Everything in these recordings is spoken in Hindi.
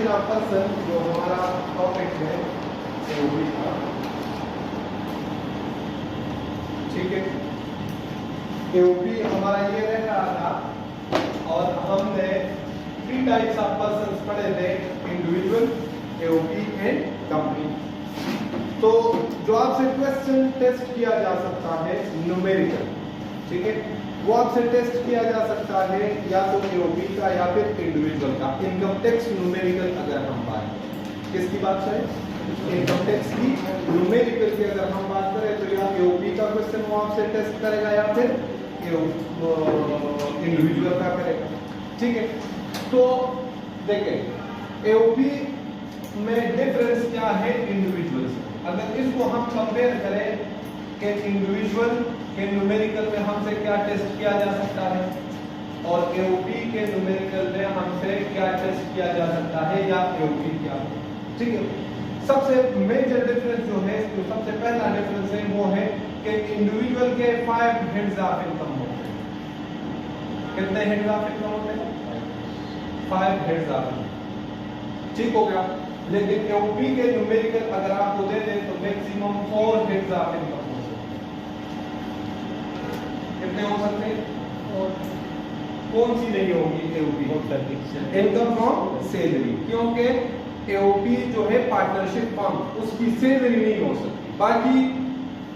मेरा पर्सन जो हमारा टॉपिक है एओपी का, ठीक है। एओपी हमारा ये रह रहा था और हमने 3 टाइप्स ऑफ पर्सन्स पढ़े थे, इंडिविजुअल, एओपी एंड कंपनी। तो जो आपसे क्वेश्चन टेस्ट किया जा सकता है न्यूमेरिकल, ठीक है, वो आपसे टेस्ट किया जा सकता है या तो एओपी का या फिर इंडिविजुअल का। इनकम टैक्स न्यूमेरिकल अगर हम बात करें, किसकी बात करें, इनकम टैक्स की न्यूमेरिकल की अगर हम बात करें तो या एओपी का क्वेश्चन वो आपसे टेस्ट करेगा या फिर इंडिविजुअल का करेगा, ठीक है। तो देखें एओपी में डिफरेंस क्या है इंडिविजुअल से। अगर इसको हम कंपेयर करें कि इंडिविजुअल के न्यूमेरिकल में हमसे क्या टेस्ट किया जा सकता है और एओपी के न्यूमेरिकल में हमसे क्या टेस्ट किया जा सकता है या एओपी क्या, ठीक है। सबसे मेजर डिफरेंस जो है, जो सबसे पहला डिफरेंस है वो है कि इंडिविजुअल के 5 हेड्स ऑफ इनकम होते हैं। कितने हेड्स ऑफ इनकम होते हैं, 5 हेड्स ऑफ इनकम, ठीक हो गया। लेकिन एओपी के न्यूमेरिकल अगर आपको दे दें तो मैक्सिमम 4 हेड्स ऑफ इनकम हो सकते हैं। कितने हो सकते हैं, और कौन सी नहीं होगी एओपी, इनकम फ्रॉम सैलरी, क्योंकि एओपी जो है पार्टनरशिप फर्म, उसकी सैलरी नहीं हो सकती। बाकी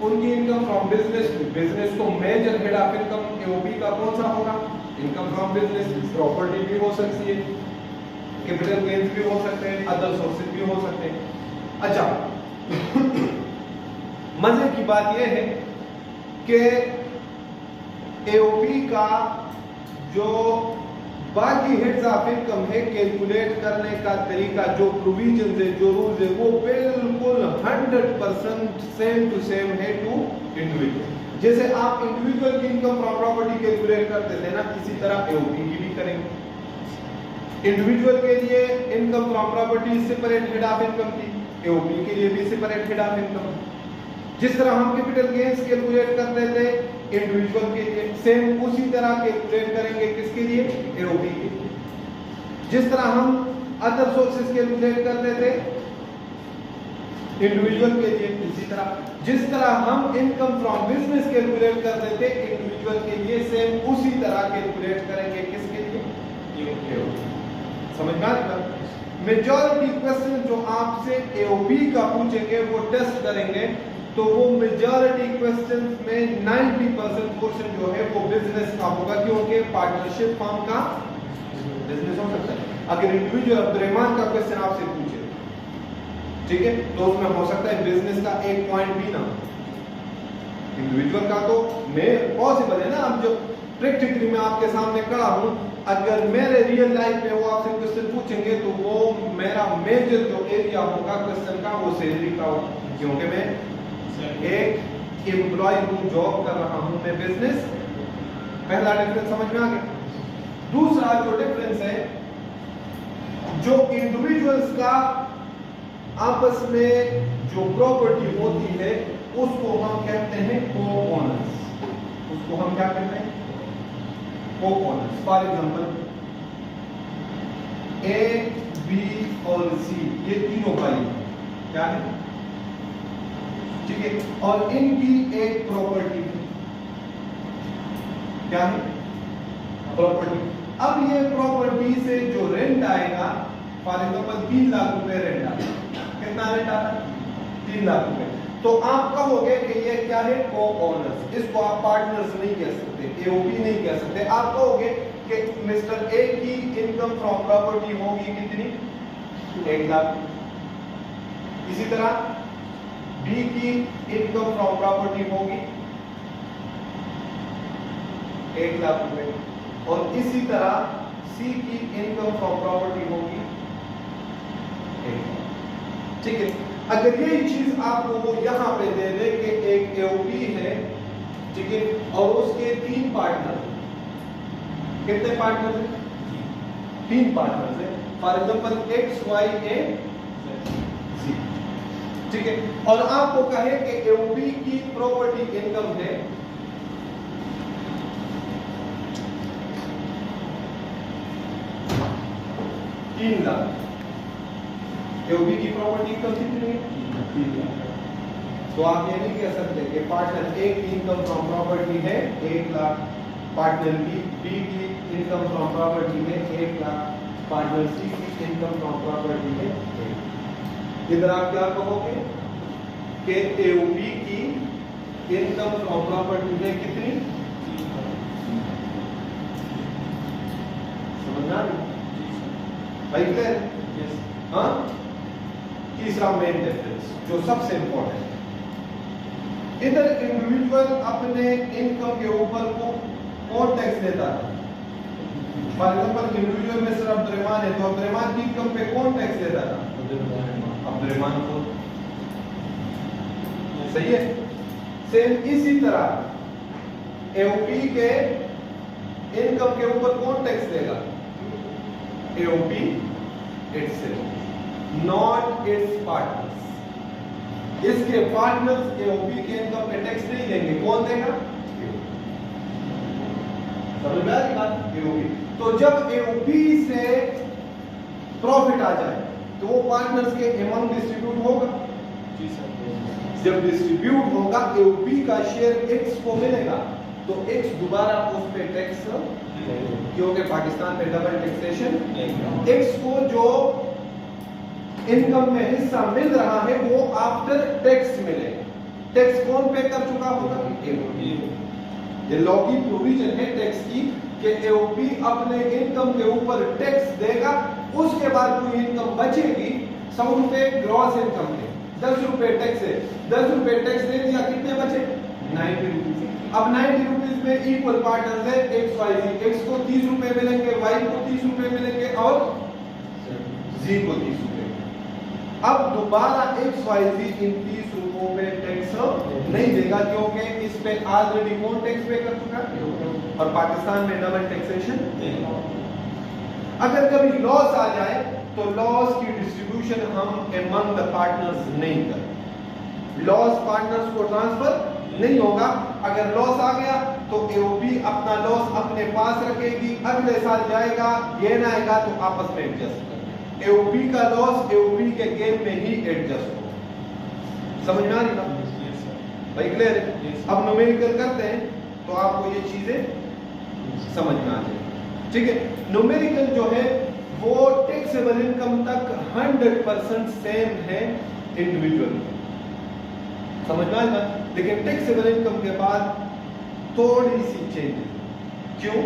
उनकी इनकम फ्रॉम बिजनेस, बिजनेस तो major head of income AOP का कौन सा होगा, इनकम फ्रॉम बिजनेस। प्रॉपर्टी भी हो सकती है, कैपिटल गेन्स भी हो सकते हैं, अदर सोर्सेज भी हो सकते हैं। अच्छा मजे की बात यह है कि एओपी का जो बाकी हेड्स ऑफ इनकम है कैलकुलेट करने का तरीका, जो प्रोविजन है, जो रूल्स है, वो बिल्कुल 100% सेम टू सेम है टू इंडिविजुअल। जैसे आप इंडिविजुअल की इनकम फ्रॉम प्रॉपर्टी कैलकुलेट करते थे ना, इसी तरह एओपी की भी करेंगे। इंडिविजुअल के लिए income from property separate head of income थी, एओपी के लिए भी सेपरेट हेड ऑफ इनकम। जिस तरह हम कैपिटल गेन्स कैलकुलेट करते थे इंडिविजुअल के लिए, सेम उसी तरह कैलकुलेट करेंगे किसके लिए, एओपी के लिए। जिस तरह हम अदर सोर्सेज कैलकुलेट करते थे इंडिविजुअल के लिए, इसी तरह जिस तरह हम इनकम फ्रॉम बिजनेस कैलकुलेट करते थे इंडिविजुअल के लिए, सेम उसी तरह कैलकुलेट करेंगे किसके लिए, एओपी। समझ में आ रहा है। मेजॉरिटी क्वेश्चन जो आपसे एओपी का पूछेंगे वो टेस्ट करेंगे, तो वो मेजॉरिटी क्वेश्चंस में 90% क्वेश्चन जो है वो बिजनेस का होगा, क्योंकि पार्टनरशिप फर्म का बिजनेस हो सकता है। अगर इंडिविजुअल अब्दुर्रहमान का क्वेश्चन आपसे पूछे, ठीक है, तो उसमें हो सकता है बिजनेस का एक पॉइंट भी ना, इंडिविजुअल का तो पॉसिबल है ना। अब जो प्रैक्टिकली मैं आपके सामने खड़ा हूं, अगर मेरे रियल लाइफ में वो आपसे क्वेश्चन पूछेंगे तो वो मेरा मेजर जो एरिया होगा क्वेश्चन का वो सैलरी का होगा, क्योंकि मैं एक एम्प्लॉय हूं, जॉब कर रहा हूं, मैं बिजनेस। पहला डिफरेंस समझ में आ गया। दूसरा जो डिफरेंस है, जो इंडिविजुअल्स का आपस में जो प्रॉपर्टी होती है उसको हम कहते हैं को ओनर्स। उसको हम क्या कहते हैं, co owners. For example A, B और सी, ये तीनों भाई क्या है, ठीक है, और इनकी एक प्रॉपर्टी है, क्या है, प्रॉपर्टी। अब ये प्रॉपर्टी से जो रेंट आएगा, फॉर एग्जांपल 3 लाख रुपए रेंट आएगा। कितना रेंट आता है, 3 लाख रुपए। तो आप कहोगे कि ये क्या है, को ओनर्स। इसको आप पार्टनर्स नहीं कह सकते, एओपी नहीं कह सकते। आप कहोगे कि मिस्टर ए की इनकम फ्रॉम प्रॉपर्टी होगी कितनी, 1 लाख। इसी तरह बी की इनकम फ्रॉम प्रॉपर्टी होगी 1 लाख रुपए, और इसी तरह सी की इनकम फ्रॉम प्रॉपर्टी होगी 1 लाख, ठीक है। अगर यही चीज आपको वो यहां पे दे दे कि एक एओपी है, ठीक है, और उसके 3 पार्टनर, कितने पार्टनर हैं, 3 पार्टनर हैं, फॉर एग्जांपल एक्स, वाई, ए, जी, ठीक है, और आपको कहे कि एओपी की प्रॉपर्टी इनकम है 3 लाख, एओपी की प्रॉपर्टी इनकम कितनी है? तो आप ये नहीं कह सकते कि पार्टनर ए की इनकम फ्रॉम प्रॉपर्टी है 1 लाख, पार्टनर बी की इनकम फ्रॉम प्रॉपर्टी है 1 लाख, पार्टनर सी की इनकम फ्रॉम प्रॉपर्टी है 1। इधर आप क्या कहोगे कि एओपी की इनकम फ्रॉम प्रॉपर्टी है कितनी? समझना भाई क्लियर? हाँ, तीसरा मेन डिफरेंस जो सबसे इंपॉर्टेंट है, इधर इंडिविजुअल अपने इनकम के ऊपर को कौन टैक्स देता है? फॉर एग्जांपल इंडिविजुअल में सिर्फ अब्दुर्रहमान है, तो अब्दुर्रहमान की इनकम पे कौन टैक्स देता था? अब्दुर्रहमान को। सही है। सेम इसी तरह एओपी के इनकम के ऊपर कौन टैक्स देगा? AOP itself, not it's partners. इसके पार्टनर्स एओपी के इनकम पे टैक्स नहीं देंगे, कौन देगा? समझ में आ रही बात? एओपी। तो जब एओपी से प्रॉफिट आ जाए तो वो पार्टनर्स के अमाउंट डिस्ट्रीब्यूट होगा। जी सर। जब डिस्ट्रीब्यूट होगा एओपी का शेयर एक्स को मिलेगा, तो एक्स दोबारा उस पे टैक्स, क्योंकि पाकिस्तान में डबल टैक्सेशन, एक्स को जो इनकम में हिस्सा मिल रहा है वो आफ्टर टैक्स मिलेगा। टैक्स कौन पे कर चुका होगा? एओपी। ये लॉ की प्रोविजन है टैक्स की कि एओपी अपने इनकम के ऊपर टैक्स देगा, उसके बाद कोई इनकम बचेगी 100 रुपए ग्रॉस इनकम के, 10 रुपए टैक्स है, 10 रुपए टैक्स दे दिया, कितने बचे? 90 रुपीज। अब 90 रुपीज में इक्वल पार्टनर्स है एक्स वाई जी, एक्स को 30 रुपए मिलेंगे, वाई को 30 रुपए मिलेंगे और जी को 30 रुपए। अब दोबारा एक्स वाई जी इन 30 रुपयों में टैक्स नहीं देगा, क्योंकि इस पे ऑलरेडी कौन टैक्स पे कर चुका है? और पाकिस्तान में डबल टैक्सेशन। अगर कभी लॉस आ जाए तो लॉस की डिस्ट्रीब्यूशन हम अमंग द पार्टनर्स नहीं करते, लॉस पार्टनर्स को ट्रांसफर नहीं होगा। अगर लॉस आ गया तो एओपी अपना लॉस अपने पास रखेगी, अगले साल जाएगा, गेन आएगा तो आपस में एडजस्ट करेंगे। एओपी का लॉस एओपी के गेन में ही एडजस्ट होगा। समझ में आ रही बात? भाई क्लियर है? अब न्यूमेरिकल करते हैं तो आपको ये चीजें समझ में आ जाएगी। ठीक है, न्यूमेरिकल जो है वो टैक्सेबल इनकम तक 100% सेम है इंडिविजुअल, समझ में आ रही बात? लेकिन टैक्सेबल इनकम के बाद थोड़ी सी चेंज है। क्यों?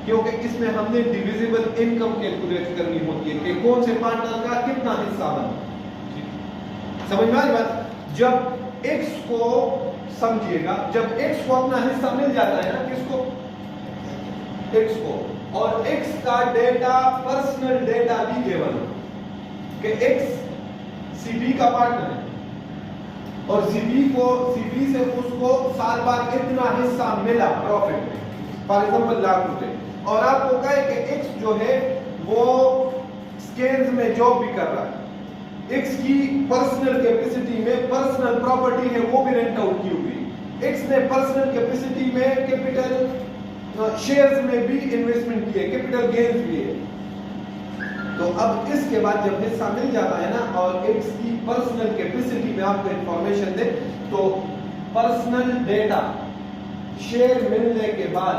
क्योंकि इसमें हमने डिविजिबल इनकम कैलकुलेट करनी होती है कि कौन से पार्टनर का कितना हिस्सा बना। समझ में आ रही बात? जब x को समझिएगा, जब x को अपना हिस्सा मिल जाता है ना, किसको? x को, और x का डेटा पर्सनल डेटा भी केवल कि x CB का पार्टनर है और CB से उसको साल बाद इतना हिस्सा मिला प्रॉफिट में, फॉर एग्जांपल लाख रुपए, और आपको कहे कि x जो है वो स्केल्स में जॉब भी कर रहा है, x की पर्सनल कैपेसिटी में पर्सनल प्रॉपर्टी है वो भी रेंट आउट की हुई, x ने पर्सनल कैपेसिटी में कैपिटल शेयर्स में भी इन्वेस्टमेंट किए, कैपिटल गेन्स भी है। तो अब इसके बाद जब हिस्सा मिल जाता है ना और x की पर्सनल कैपेसिटी में आपको इंफॉर्मेशन दे, तो पर्सनल डेटा शेयर मिलने के बाद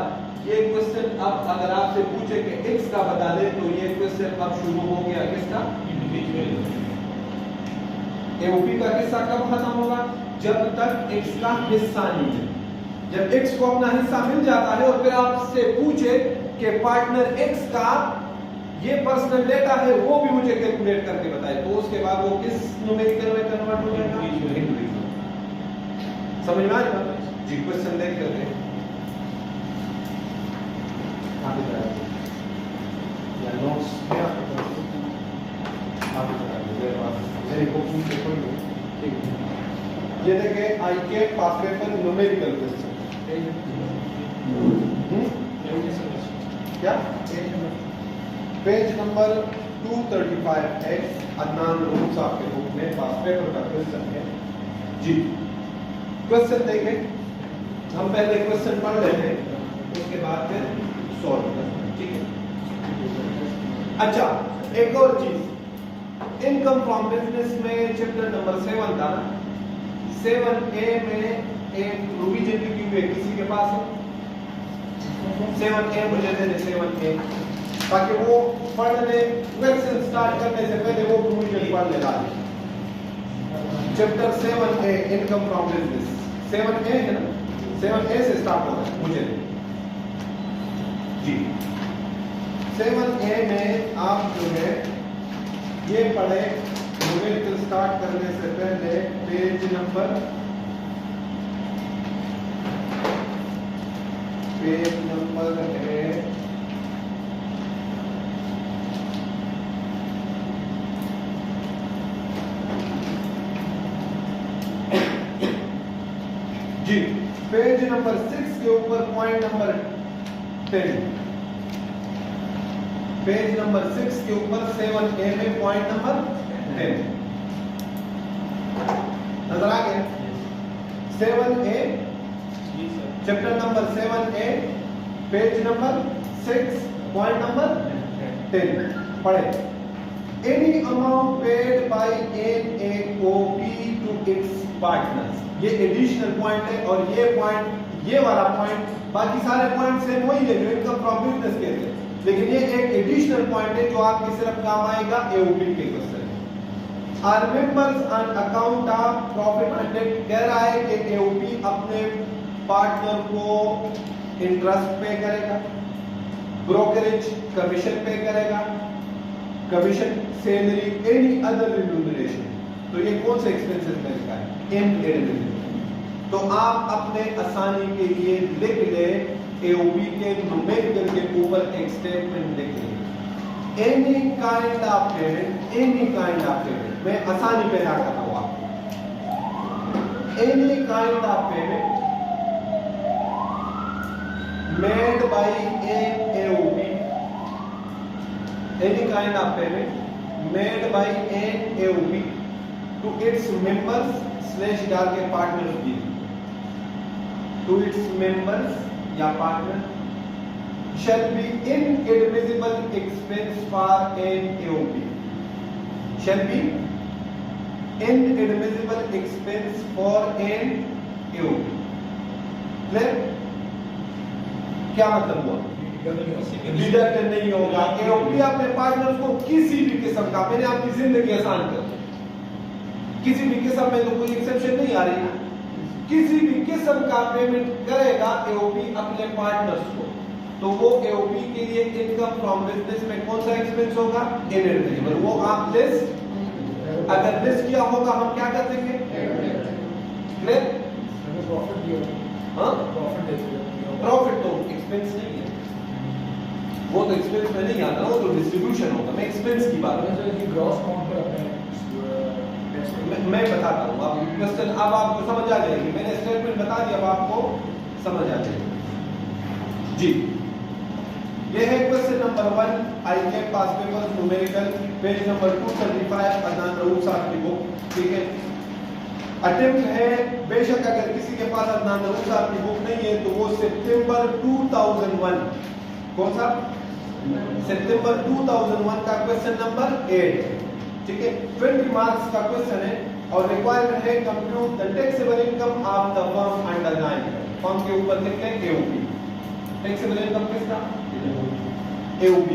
ये क्वेश्चन अब अगर आपसे पूछे कि x का बता दे, तो ये क्वेश्चन अब शुरू हो गया किसका? इंडिविजुअल। एओपी का हिस्सा कब खत्म होगा? जब तक x का हिस्सा नहीं है। जब x को अपना हिस्सा मिल जाता है और फिर आपसे पूछे कि पार्टनर x का ये पर्सनल डेटा है वो भी मुझे कैलकुलेट करके बताए, तो उसके बाद वो किस न्यूमेरिकल में कन्वर्ट हो जाएगा? इंडिविजुअल। समझ में आ रही बात? जी, क्वेश्चन देख लेते हैं। या नोट्स क्या आप मेरे को पूछे कोई? ठीक है, ये देखें आई के पास पेपर न्यूमेरिकल क्वेश्चन क्या? पेज नंबर 235 है, अदनान रूम साहब के बुक में पास पेपर का क्वेश्चन है जी। क्वेश्चन देखें, हम पहले क्वेश्चन पढ़ लेते हैं, उसके बाद फिर सॉल्व करते हैं। ठीक है। अच्छा, एक और चीज, इनकम फ्रॉम बिजनेस में चैप्टर नंबर 7 था ना, 7A में एक प्रोविजन लिखी हुई है, किसी के पास है? 7A मुझे दे दे, 7A, ताकि वो पढ़ने क्वेश्चन स्टार्ट करने से पहले वो प्रोविजन पढ़ लेगा। Chapter 7A income from business, 7A है ना, 7A से स्टार्ट होगा मुझे जी। 7A में आप जो है ये पढ़े, न्यूमेरिकल स्टार्ट करने से पहले पेज नंबर है जी, पेज नंबर 6 के ऊपर पॉइंट नंबर 10, पेज नंबर 6 के ऊपर 7A में पॉइंट नंबर 10 नजर आ गया? 7A chapter number 7A page number 6 point number 10 पढ़े। Any amount paid by an AOP to its partners, ये एडिशनल पॉइंट है, और ये पॉइंट, ये वाला पॉइंट, बाकी सारे पॉइंट सेम वही है जो इनकम फ्रॉम बिजनेस के थे, लेकिन ये एक एडिशनल पॉइंट है जो आपके सिर्फ काम आएगा AOP के question. Are members on account of profit and debt, कह रहा है कि AOP अपने पार्टनर को इंटरेस्ट पे करेगा, ब्रोकरेज कमीशन पे करेगा, commission, salary, any other remuneration. तो ये कौन से एक्सपेंसेस में लिखा है? इन। तो आप अपने आसानी के लिए लिख ले, AOP के न्यूमेरिकल के ऊपर एक स्टेटमेंट लिख ले, any kind of payment, any kind of payment, मैं आसानी पैदा कर रहा हूं आपको, any kind of payment made by an AOP, any kind of payment made by an AOP to its members slash डाल के partners भी, to its members या partner shall be inadmissible expense for an AOP, shall be inadmissible expense for an AOP। clear? क्या मतलब हुआ? डिडक्ट नहीं होगा। AOP अपने पार्टनर्स को किसी भी किस्म का, मैंने आपकी जिंदगी आसान कर दी, किसी भी किस्म में तो कोई एक्सेप्शन नहीं आ रही ना, किसी भी किस्म का पेमेंट करेगा AOP अपने पार्टनर्स को, तो वो AOP के लिए इनकम फ्रॉम बिजनेस में कौन सा एक्सपेंस होगा? इनएडमिसिबल। वो आप लिस्ट, अगर लिस्ट किया होगा हम क्या कर देंगे? प्रॉफिट तो एक्सपेंस नहीं है, वो तो एक्सपेंस में नहीं आता, वो तो डिस्ट्रीब्यूशन होगा। मैं एक्सपेंस की बात कर रहा हूं, ग्रॉस काउंट पर मैं बताता हूं, आप क्वेश्चन अब आपको समझ आ जाएगी, मैंने स्टेटमेंट बता दिया, अब आपको समझ आ जाएगी जी। ये है क्वेश्चन नंबर 1 आई के पास paper numerical, page number 235 Adnan Rauf sahab की बुक, ठीक है। अटेम्प्ट है, बेशक अगर किसी के पास अदनान रऊफ साहब की बुक नहीं है तो वो सितंबर 2001, कौन सा? सितंबर 2001 का क्वेश्चन नंबर 8, ठीक है, 20 मार्क्स का क्वेश्चन है, और रिक्वायरमेंट है compute the taxable income of the firm underline, firm के ऊपर लिख लें AOP, टैक्सेबल इनकम किसका? AOP,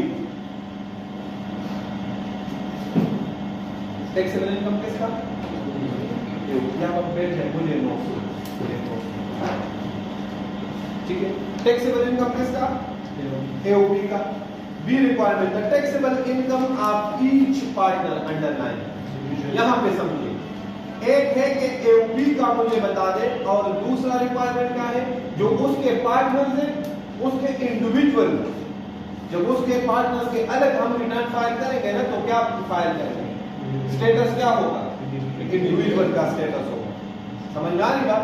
टैक्सेबल इनकम किसका? यहाँ पर पेज है, मुझे ठीक है, टैक्सेबल इनकम किसका? AOP का। B requirement the taxable income of each partner underline, यहाँ पे समझिए, एक है कि AOP का मुझे बता दे, और दूसरा रिक्वायरमेंट क्या है? जो उसके पार्टनर्स हैं, उसके इंडिविजुअल, जब उसके पार्टनर्स के अलग हम रिटर्न फाइल करेंगे ना, तो क्या फाइल करेंगे? स्टेटस क्या होगा? इंडिविजुअल का स्टेटस होगा। समझ में आ रही बात?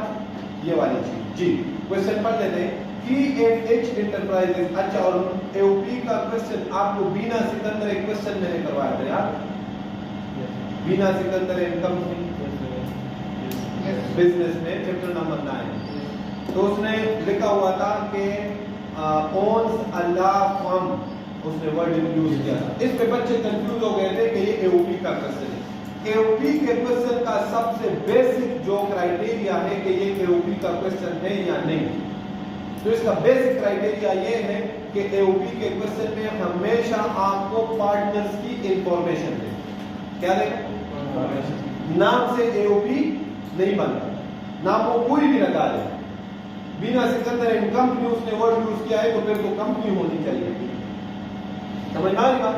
ये वाली चीज जी। क्वेश्चन पढ़ लेते हैं। P&H इंटरप्राइजेज, अच्छा, और AOP का क्वेश्चन आपको बीना सिकंदर एक क्वेश्चन मैंने करवाया था यार, बीना सिकंदर इनकम बिजनेस में चैप्टर नंबर 9, तो उसने लिखा हुआ था कि ओन्स अल्लाह फर्म, उसने वर्ड यूज किया था, इस पे बच्चे कंफ्यूज हो गए थे कि ये AOP का क्वेश्चन है। एओपी के क्वेश्चन का सबसे बेसिक जो क्राइटेरिया है कि ये एओपी का क्वेश्चन है या नहीं, तो इसका बेसिक क्राइटेरिया ये है कि एओपी के क्वेश्चन में हमेशा आपको पार्टनर्स की इंफॉर्मेशन दे। क्या देगा? नाम से एओपी नहीं बनता, नाम को कोई भी लगा दे, बिना सिकंदर एंड कंपनी उसने वर्ड यूज किया है तो फिर तो कंपनी होनी चाहिए। समझ आ रही बात?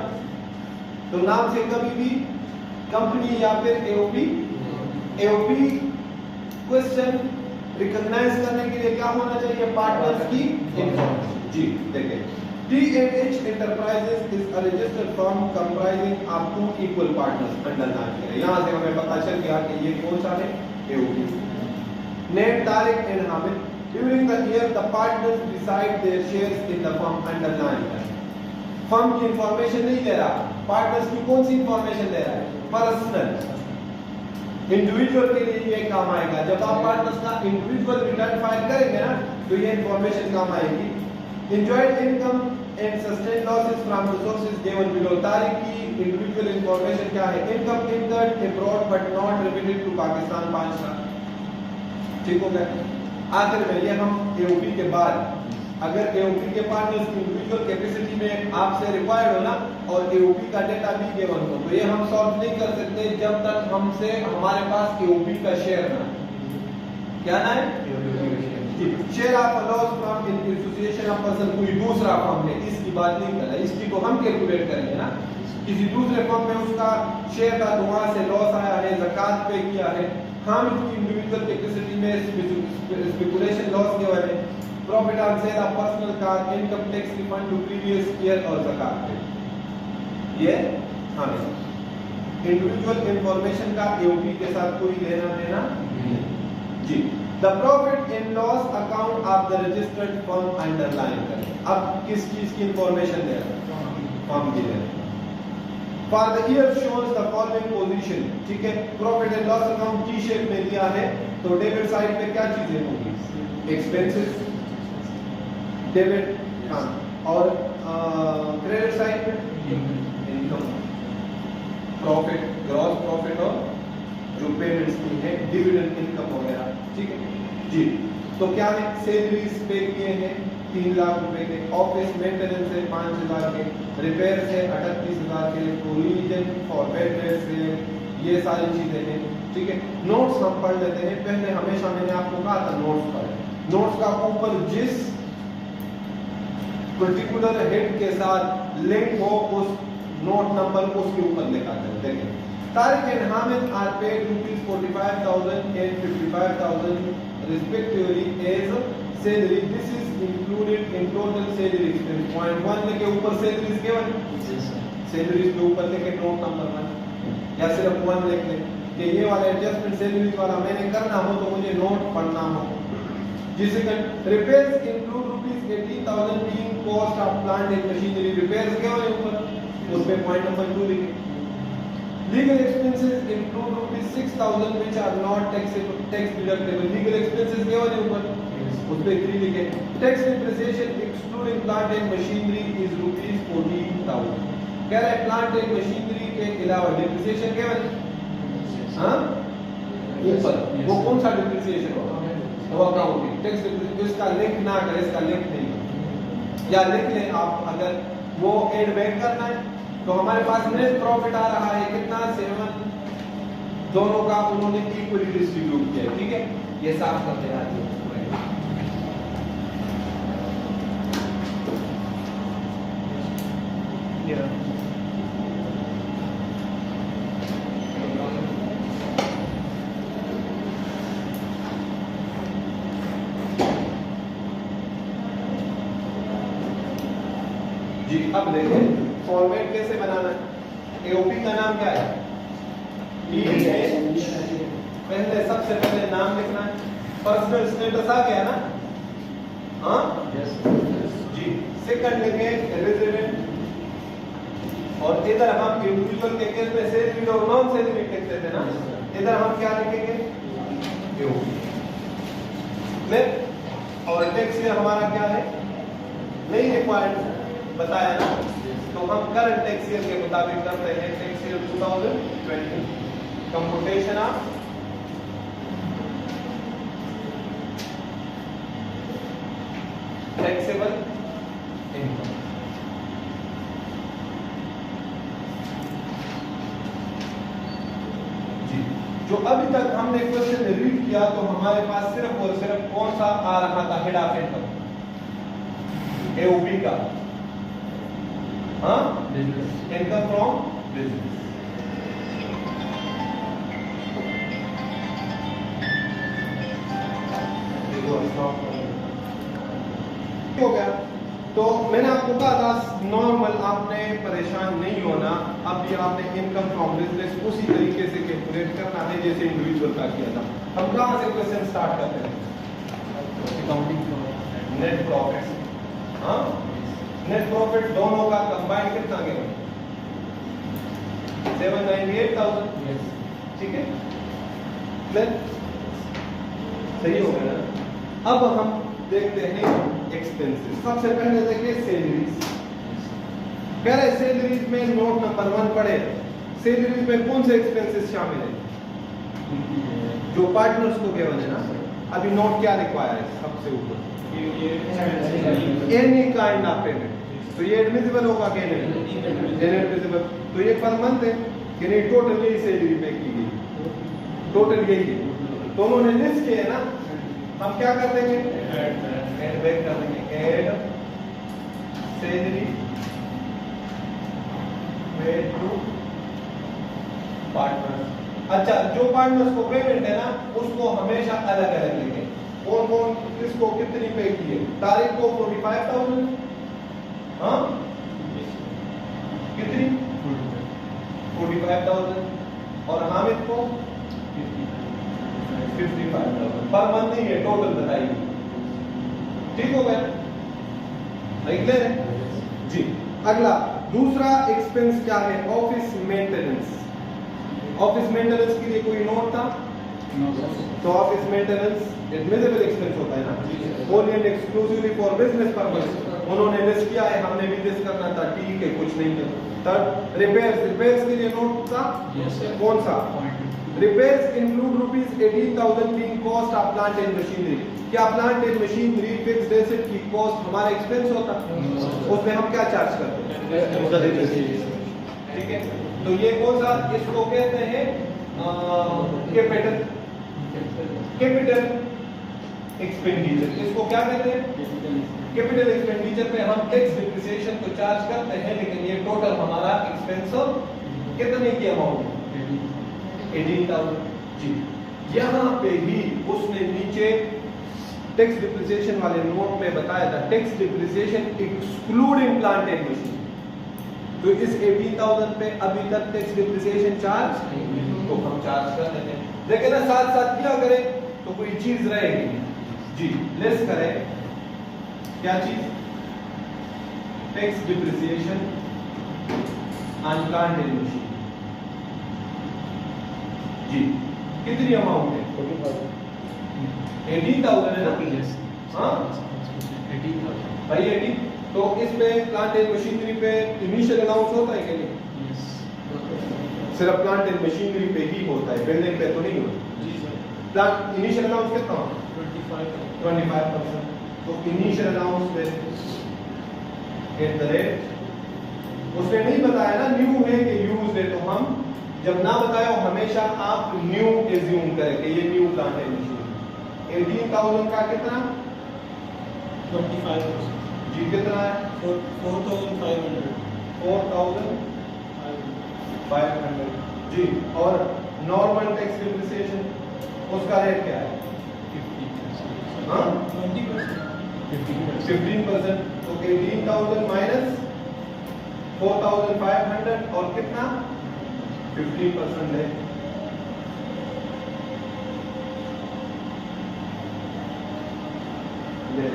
तो नाम से कभी भी कंपनी या फिर एओपी क्वेश्चन रिकॉग्नाइज करने के लिए क्या होना चाहिए? पार्टनर्स की इंफॉर्मेशन। जी देखिए, T&H Enterprises is a registered firm comprising of two equal partners underline करें। यहां से हमें पता चल गया कि ये कौन सा है? AOP. Name Tariq and Hamid. During the year the partners decide their shares in the firm underline करें। फर्म की इंफॉर्मेशन नहीं ले रहा, पार्टनर्स की कौन सी इंफॉर्मेशन ले रहा है? पर्सनल। इंडिविजुअल के लिए ये काम आएगा, जब आप पार्टनर्स का इंडिविजुअल रिटर्न फाइल करेंगे ना तो ये इंफॉर्मेशन काम आएगी। Enjoyed income and sustained losses from the sources given below. तारीख की इंडिविजुअल इंफॉर्मेशन क्या है? Income incurred abroad but not remitted to Pakistan 5 lakh. ठीक हो गया? आखिर में ये हम एओपी के बाद अगर एओपी के पार्टनर्स की इंडिविजुअल कैपेसिटी में आपसे रिक्वायर्ड हो ना और एओपी का डेटा भी गिवन हो तो ये हम सॉल्व नहीं कर सकते जब तक हमसे हमारे पास एओपी का शेयर ना। क्या ना है? Share of loss from association of person, कोई दूसरा फर्म है, इसकी बात नहीं कर रहा, इसकी को हम कैलकुलेट करेंगे ना। किसी दूसरे फर्म में उसका शेयर था तो वहां से लॉस आया है, ज़कात पे किया है, हम इसकी इंडिविजुअल कैपेसिटी में स्पेकुलेशन लॉस के वाले profit on sale of personal car, income tax refund to previous year और ज़कात पे। ये हमें इंडिविजुअल इंफॉर्मेशन का एओपी के साथ कोई लेना देना नहीं। जी, the profit and loss account of the registered firm underline करें। अब किस चीज की इंफॉर्मेशन दे रहा है? फर्म की दे रहा है। For the year shows the following position. ठीक है, profit and loss account T shape में दिया है तो डेबिट साइड पे क्या चीजें होंगी? एक्सपेंसेस डेबिट, हाँ, और क्रेडिट साइड पे इनकम, प्रॉफिट, ग्रॉस प्रॉफिट और जो पेमेंट्स की है डिविडेंड इनकम वगैरह। ठीक है जी, तो क्या है? सैलरीज पे किए हैं 3 लाख रुपए के, ऑफिस मेंटेनेंस है 5,000 के, रिपेयर से 38,000 के, प्रोविजन फॉर बेड रेस्ट से, ये सारी चीजें हैं। ठीक है, नोट्स हम पढ़ लेते हैं। पहले हमेशा मैंने आपको कहा था नोट्स पढ़ें, नोट्स का ऊपर जिस पर्टिकुलर हेड के साथ लिंक हो उस नोट नंबर को उसके ऊपर लिखा जाए। देखिए, Tariq and Hamid are paid ₹45,000 and 55,000 respectively as salary. This is included in total salary expense. Point 1 लिखे ऊपर सैलरीज केवल सैलरीज के ऊपर लिखे नोट नंबर 1 या सिर्फ 1 लिख ले कि ये वाला एडजस्टमेंट सैलरीज वाला मैंने करना हो तो मुझे नोट पढ़ना हो। जिसे repairs include ₹80,000 being cost of plant and machinery. Repairs के वाले ऊपर उसमें पॉइंट नंबर 2 लिखे। Legal expenses include ₹6,000 which are not tax deductible. Legal expenses के वाले ऊपर उसपे 3 लिखे। Tax depreciation excluding plant and machinery is ₹14,000। कह रहा है प्लांट एंड मशीनरी के अलावा डिप्रिसिएशन के वाले हाँ ऊपर वो कौन सा डिप्रिसिएशन होगा? वो अकाउंटिंग टैक्स डिप्रिसिएशन। इसका लिंक ना करें, इसका लिंक नहीं या लिख लें आप। अगर वो एड बैक करना है तो हमारे पास नेट प्रॉफिट आ रहा है कितना? 7, दोनों का उन्होंने इक्वली डिस्ट्रीब्यूट किया। ठीक है, ये साफ कर देना चाहिए। जी, अब देखें फॉर्मेट कैसे बनाना है। एओपी का नाम क्या है? पहले सबसे पहले नाम लिखना है। पर्सनल स्टेटस आ गया ना? हाँ जी। सेकंड लिखे रेजिडेंट, और इधर हम इंडिविजुअल के केस में सैलरी और नॉन सैलरी लिखते थे ना, इधर हम क्या लिखेंगे? एओपी में। और टैक्स ईयर हमारा क्या है? नहीं रिक्वायर्ड बताया ना, तो हम करंट टैक्स ईयर के मुताबिक करते हैं tax year 2020। Computation of taxable income. जी, जो अभी तक हमने क्वेश्चन रीड किया तो हमारे पास सिर्फ और सिर्फ कौन सा आ रहा था, हेड ऑफ इनकम एओबी का, हाँ, इनकम फ्रॉम बिजनेस। हो गया। तो मैंने आपको कहा था नॉर्मल, आपने परेशान नहीं होना। अब ये आपने इनकम फ्रॉम बिजनेस उसी तरीके से कैलकुलेट करना है जैसे इंडिविजुअल का किया था। हम कहां से क्वेश्चन स्टार्ट करते हैं? Accounting net profit. हाँ, नेट प्रॉफिट दोनों का कंबाइंड कितना गया? 798,000। ठीक है, सही हो गया ना? अब हम देखते हैं एक्सपेंसेस। सबसे पहले देखिए सैलरीज। कह रहे सैलरीज में नोट नंबर 1 पढ़े, सैलरीज में कौन से एक्सपेंसेस शामिल है? जो पार्टनर्स को गिवन है ना। अभी नोट क्या लिखवाया है सबसे ऊपर? Any kind of payment. तो ये एडमिसिबल होगा कि नहीं? इनएडमिसिबल। तो ये पर मंथ है कि नहीं? टोटल यही सैलरी पे की गई, टोटल यही है। तो उन्होंने लिस्ट किया है ना, हम क्या कर देंगे? ऐड बैक कर देंगे, add salary paid to partners. अच्छा, जो पार्टनर्स को पेमेंट है ना उसको हमेशा अलग अलग लिखें। कौन कौन किसको कितनी पे की है? तारीख को 45,000, हाँ कितनी? 45,000। और हामिद को 55,000 पर मंथ नहीं है, टोटल बताइए। ठीक हो गया, क्लियर है जी। अगला दूसरा एक्सपेंस क्या है? Office maintenance. ऑफिस मेंटेनेंस के लिए कोई नोट था? तो ऑफिस मेंटेनेंस एडमिसिबल एक्सपेंस होता है ना, only and exclusively for business purpose. उन्होंने लिस्ट किया है, हमने भी लिस्ट करना था, ठीक है, कुछ नहीं है। Third, repairs. रिपेयर्स के लिए नोट था? कौन सा? Repairs include ₹18,000 being cost of plant and machinery. क्या plant and machinery fixed asset की कॉस्ट हमारा एक्सपेंस होता? उसमें हम क्या चार्ज करते हैं? ठीक है, तो ये कौन सा? इसको कहते हैं कैपिटल एक्सपेंडिचर। इसको क्या कहते हैं? कैपिटल एक्सपेंडिचर पे हम टैक्स डिप्रिसिएशन को चार्ज करते हैं, लेकिन ये टोटल हमारा एक्सपेंस कितने की अमाउंट? 18,000 जी। यहाँ पे ही उसने नीचे टैक्स डिप्रिसिएशन वाले नोट में बताया था, tax depreciation excluding plant and machine. तो इस 18,000 पे अभी तक टैक्स डिप्रिसिएशन चार्ज तो हम चार्ज कर देते हैं, लेकिन ना साथ साथ क्या करें तो कोई चीज रहेगी जी, लेस करें। क्या चीज? Tax depreciation on plant and machine जी। कितनी अमाउंट है? 18,000 है ना? हाँ 18,000 भाई 18। तो इस पे प्लांट एंड मशीनरी पे इनिशियल अलाउंस होता है कि नहीं? सिर्फ प्लांट एंड मशीनरी पे ही होता है, बिल्डिंग पे तो नहीं होता जी सर। प्लांट इनिशियल अलाउंस कितना होता है? 25%। तो इनिशियल अलाउंस में एट द रेट, उसने नहीं बताया ना न्यू है कि यूज है, तो हम जब ना बताया हमेशा आप न्यू एज्यूम करें कि ये न्यू प्लांट एंड मशीनरी। 18,000 का कितना? 25% जी। कितना है? 4,500 जी। और नॉर्मल टैक्स डिप्रिसिएशन उसका रेट क्या है? 15%। तो 18,000 माइनस 4,500 और कितना? 15% है। ले ले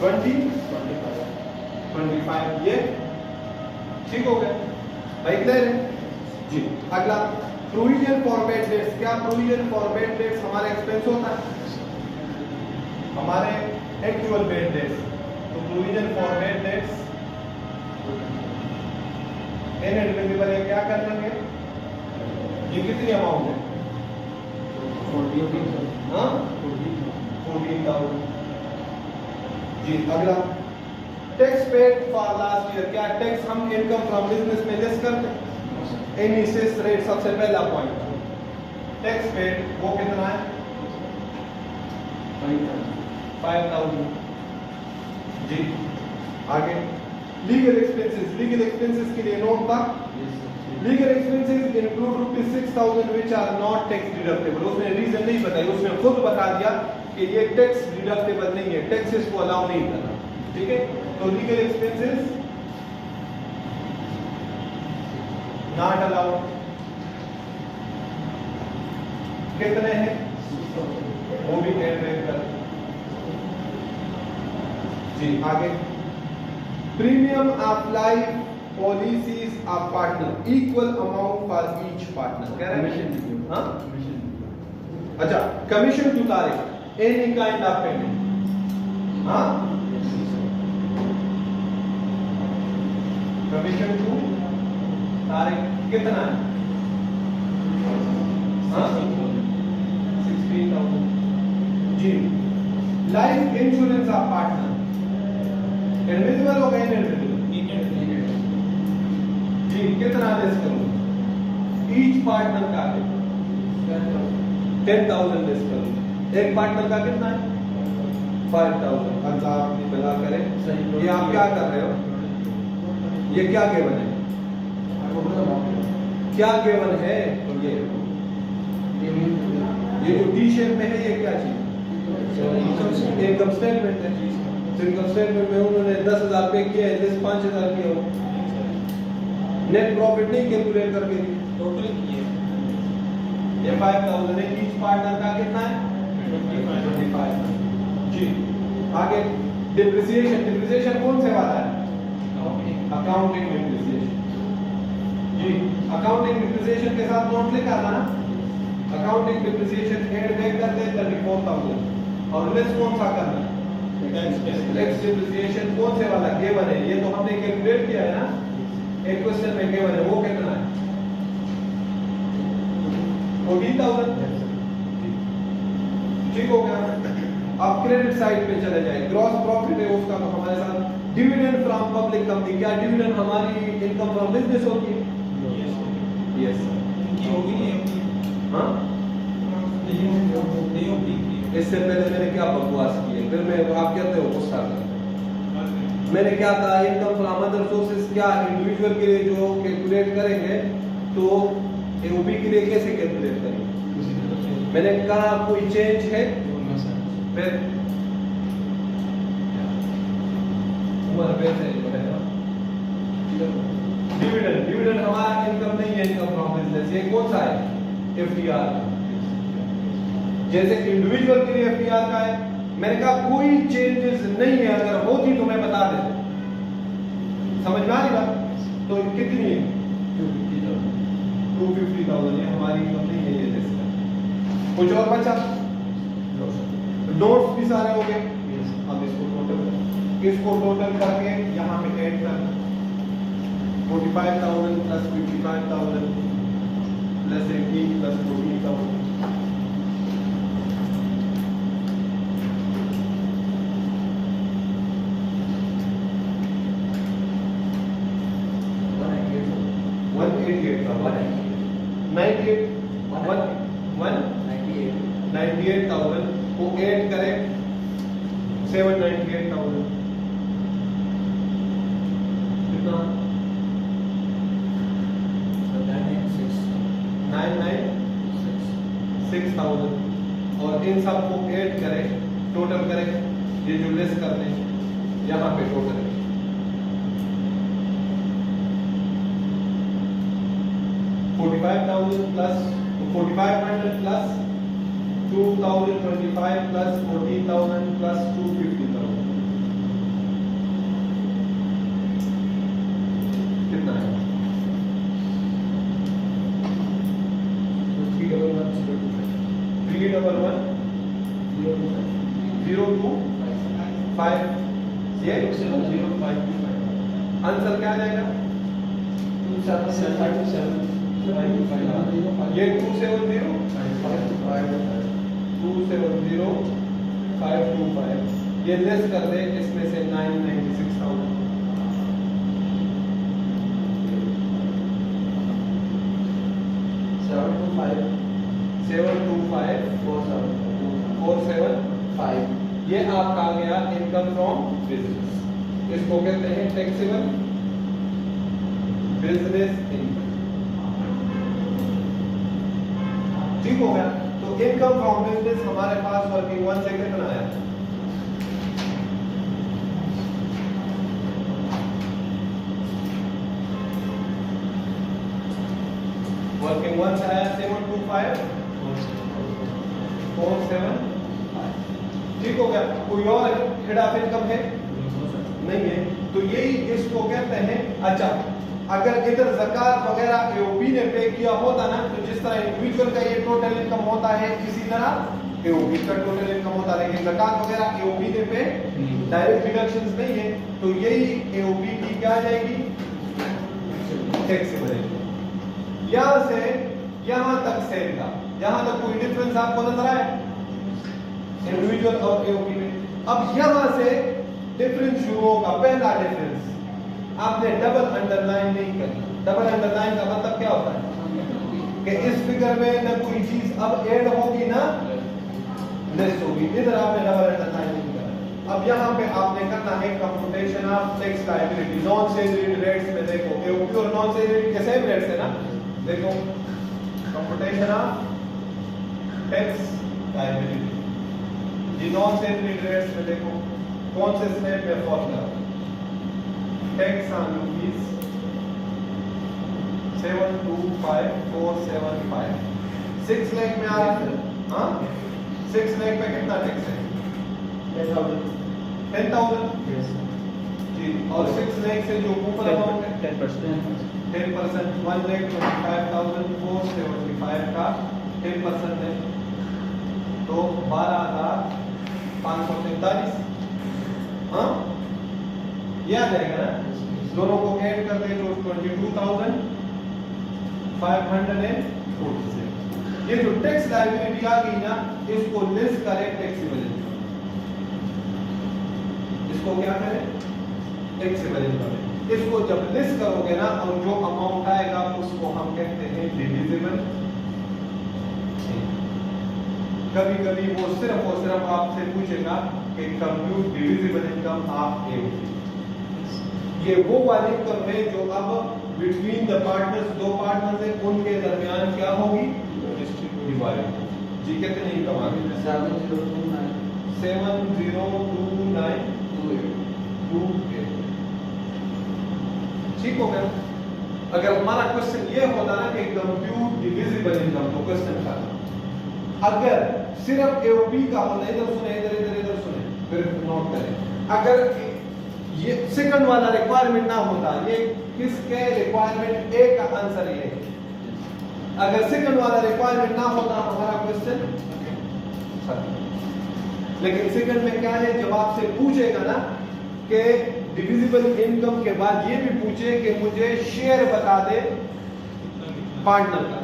25 ये ठीक हो गया भाई, क्लियर है जी। अगला प्रोविजन फॉर बैड डेट्स। क्या प्रोविजन फॉर बैड डेट्स हमारा एक्सपेंस होता है? हमारे एक्चुअल बैड डेट्स। तो provision for bad debts inadmissible है, क्या कर लेंगे? ये कितनी अमाउंट है? 14,000। जी अगला, tax paid for last year. क्या टैक्स हम इनकम फ्रॉम बिजनेस में लेस करते हैं? एनी सेस रेट, सबसे पहला पॉइंट। टैक्स पेड वो कितना है? 5,000। जी आगे, लीगल एक्सपेंसेस। लीगल एक्सपेंसेस के लिए नोट था, legal expenses include ₹6,000 which are not tax deductible. उसने रीजन नहीं बताई, उसने खुद बता दिया कि ये टैक्स डिडक्टेबल नहीं है, टैक्सेस को अलाउ नहीं करना। ठीक है, तो लीगल एक्सपेंसेस नॉट अलाउड। कितने हैं? वो भी एड कर। जी आगे, premium of life policies of partner, equal amount for each partner. कह रहे हैं हाँ, अच्छा, कमीशन टू तारीख, एनी काइंड ऑफ पेमेंट। हाँ, कमीशन टू तारीख कितना है? हाँ, 16,000। जी, life insurance of partner, invisible हो गए, इनविजिबल। जी कितना लेस करूं? ईच पार्टनर का 10,000 लेस करूं। एक पार्टनर का कितना है? 5,000। अल्लाह आपकी भला करे। ये आप क्या कर रहे हो? ये क्या गिवन है? क्या गिवन है? ये जो टी शेप में है, ये क्या चीज? इनकम स्टेटमेंट है। इनकम स्टेटमेंट में उन्होंने 10,000 पे किया है, लेस 5,000 किया हो। नेट प्रॉफिट नहीं कैलकुलेट करके टोटल किए। ये 5,000 है। ईच पार्टनर का कितना है? 25। जी आगे, डिप्रिसिएशन। डिप्रिसिएशन कौन से वाला है? Accounting depreciation. जी, अकाउंटिंग डिप्रिसिएशन के साथ नोट लिखा था ना, अकाउंटिंग डिप्रिसिएशन एड बैक कर दे 34,000। और लेस कौन सा करना है? टैक्स डिप्रिसिएशन कौन से वाला? गिवन है, ये तो हमने कैलकुलेट किया है ना, एक क्वेश्चन में गिवन है। वो कितना है? 14,000। ठीक हो गया। अब क्रेडिट साइड पे चले जाए, ग्रॉस प्रॉफिट है उसका, तो हमारे साथ डिविडेंड फ्रॉम पब्लिक कंपनी। क्या डिविडेंड हमारी इनकम फ्रॉम बिजनेस होती है? यस हाँ, इससे पहले मैंने क्या बकवास की है? फिर मैं, आप कहते हो गुस्सा कर। मैंने क्या कहा? इनकम फ्रॉम अदर सोर्सेज क्या इंडिविजुअल के लिए जो कैलकुलेट करेंगे, तो एओपी के लिए कैसे कैलकुलेट करेंगे? मैंने कहा कोई चेंज है? फिर डिविडेंड, डिविडेंड हमारा इनकम नहीं है, इनकम फ्रॉम बिजनेस। ये कौन सा है? एफडीआर। जैसे इंडिविजुअल के लिए एफडीआर का है। मैंने कहा कोई चेंजेस नहीं है, अगर होती तो मैं बता देता। समझ में आ रही बात? तो कितनी है? 250,000। ये हमारी इनकम नहीं है, ये लिस्ट है। कुछ और बचा? नोट्स भी सारे हो गए। अब इसको टोटल करके यहाँ पे ऐड करना। 45,000 प्लस 55,000 प्लस 18 प्लस 14,000। $98,000 को ऐड करें 798,000 कितना? 996,000। और इन सब को ऐड करें, टोटल करें, ये जो लेस करते हैं यहाँ पे total 45,000 plus 4,500 plus 2,025 plus 14,000 plus 250,000 कितना है? 311,025 ये आंसर क्या आ जाएगा? ये 270,525 ये लेस कर दे इसमें से 996,000 725,475 ये आपका आ गया इनकम फ्रॉम बिजनेस। इसको कहते हैं टैक्सेबल बिजनेस इनकम। ठीक हो गया। तो इनकम फ्रॉम बिजनेस हमारे पास वर्किंग 1 से कितना आया? वर्किंग 1 से आया 725,475। ठीक हो गया। कोई और हेड ऑफ इनकम है? नहीं है। तो यही इसको कहते हैं। अच्छा, अगर इधर ज़कात वगैरह एओपी ने पे किया होता ना, तो जिस तरह इंडिविजुअल का ये टोटल इनकम होता है इसी तरह एओपी का टोटल इनकम होता है, लेकिन ज़कात वगैरह एओपी ने पे डायरेक्ट डिडक्शंस नहीं है, तो यही एओपी की क्या आ जाएगी? Taxable income. यहां से यहां तक सेम था। यहां तक कोई डिफरेंस आपको नजर आया इंडिविजुअल और एओपी में? अब यहां से डिफरेंस शुरू होगा। पहला डिफरेंस आपने डबल अंडरलाइन नहीं करना। डबल अंडरलाइन का मतलब क्या होता है कि इस फिगर में ना कोई चीज अब ऐड होगी ना लेस होगी। इधर आपने डबल अंडरलाइन नहीं करना। अब यहां पे आपने करना है computation of tax liability. Non salaried rates में देखो एओपी और नॉन सैलरीड के सेम रेट्स है ना। देखो कंप्यूटेशन ऑफ टैक्स लायबिलिटी जी नॉन सैलरीड रेट्स में देखो कौन से स्लैब में formula tax on rupees 725,475 6 lakh में आ रहा है। हाँ 6 लाख पे कितना टैक्स है? 10,000 जी। और 6 लाख से जो ऊपर अमाउंट है 10%। 1,25,475 का 10% है तो 12,543। हाँ ये आ जाएगा ना। दोनों को ऐड कर दे तो 22,546। ये जो टैक्स लायबिलिटी आ गई ना, इसको लेस करें टैक्सेबल इनकम। इसको क्या करें? Taxable income. इसको जब लेस करोगे ना और जो अमाउंट आएगा उसको हम कहते हैं डिविजिबल। कभी कभी वो सिर्फ और सिर्फ आपसे पूछेगा कि compute divisible income of AOP. ये वो वाली इनकम है जो अब बिटवीन द पार्टनर्स, दो पार्टनर्स हैं, उनके दरमियान क्या होगी? डिवाइड। जी कितनी इनकम आ गई? 702928। ठीक हो गया। अगर हमारा क्वेश्चन ये होता ना कि कंप्यूट डिविजिबल इनकम, तो क्वेश्चन था अगर सिर्फ एओपी का होता, इधर सुने इधर सुने फिर नोट करें। अगर ये सेकंड वाला रिक्वायरमेंट ना होता, ये किसके रिक्वायरमेंट ए का आंसर ये है। अगर सेकंड वाला रिक्वायरमेंट ना होता हमारा क्वेश्चन, लेकिन सेकंड में क्या है, जब आपसे पूछेगा ना कि डिविजिबल इनकम के बाद ये भी पूछे कि मुझे शेयर बता दे पार्टनर का,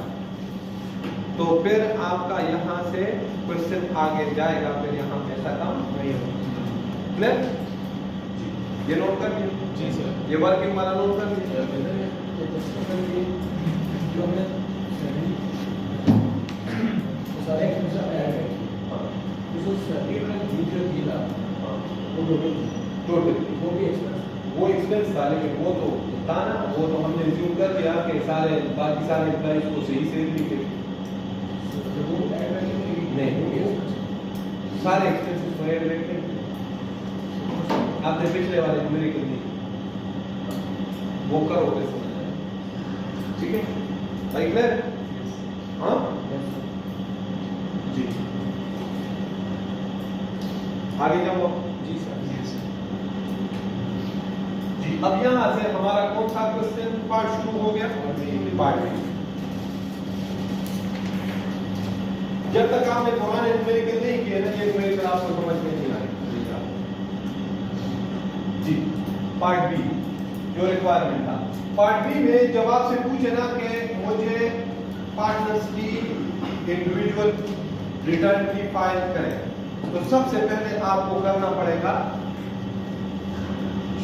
तो फिर आपका यहां से क्वेश्चन आगे जाएगा, फिर यहां पे ऐसा काम नहीं होगा। क्लियर? ये नोट कर लीजिए जी सर। ये वर्किंग वाला नोट कर लीजिए। वो एक्सपेंस था, लेकिन वो तो था ना, वो तो हमने रिज्यूम कर दिया कि सारे बाकी सारे एम्प्लॉइज को सही से लिखे नहीं, सारे एक्सपेंसेस को ऐड रखें। आपने पिछले वाले में मेरी करनी वो करोगे, ठीक है भाई? क्लियर? हाँ जी। आगे जाओ जी सर। जी अब यहां से हमारा कौन सा क्वेश्चन पार्ट शुरू हो गया? Part B. जब तक आपने पुराने न्यूमेरिकल नहीं किए ना, ये न्यूमेरिकल आपको समझ में नहीं आएगा जी। पार्ट बी जो रिक्वायरमेंट था, पार्ट बी में जब आपसे पूछे ना कि मुझे पार्टनर्स की इंडिविजुअल रिटर्न की फाइल करें, तो सबसे पहले आपको करना पड़ेगा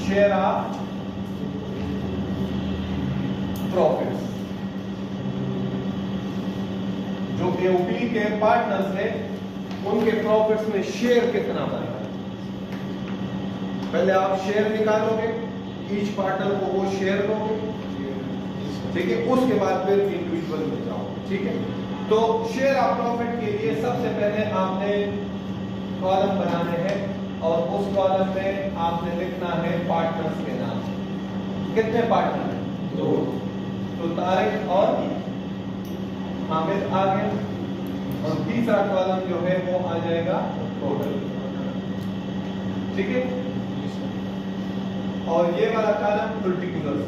शेयर ऑफ प्रॉफिट्स। जो एओपी के पार्टनर्स हैं उनके प्रॉफिट्स में शेयर कितना बनेगा, पहले आप शेयर निकालोगे, ईच पार्टनर को वो शेयर दोगे, ठीक है, उसके बाद फिर इंडिविजुअल में जाओगे, ठीक है। तो शेयर ऑफ प्रॉफिट के लिए सबसे पहले आपने कॉलम बनाने हैं और उस कॉलम में आपने लिखना है पार्टनर्स के नाम। कितने पार्टनर हैं? 2। तो तारिक और हामिद आ गए, और तीसरा कॉलम जो है वो आ जाएगा टोटल, ठीक है। और ये वाला कॉलम पर्टिकुलर्स,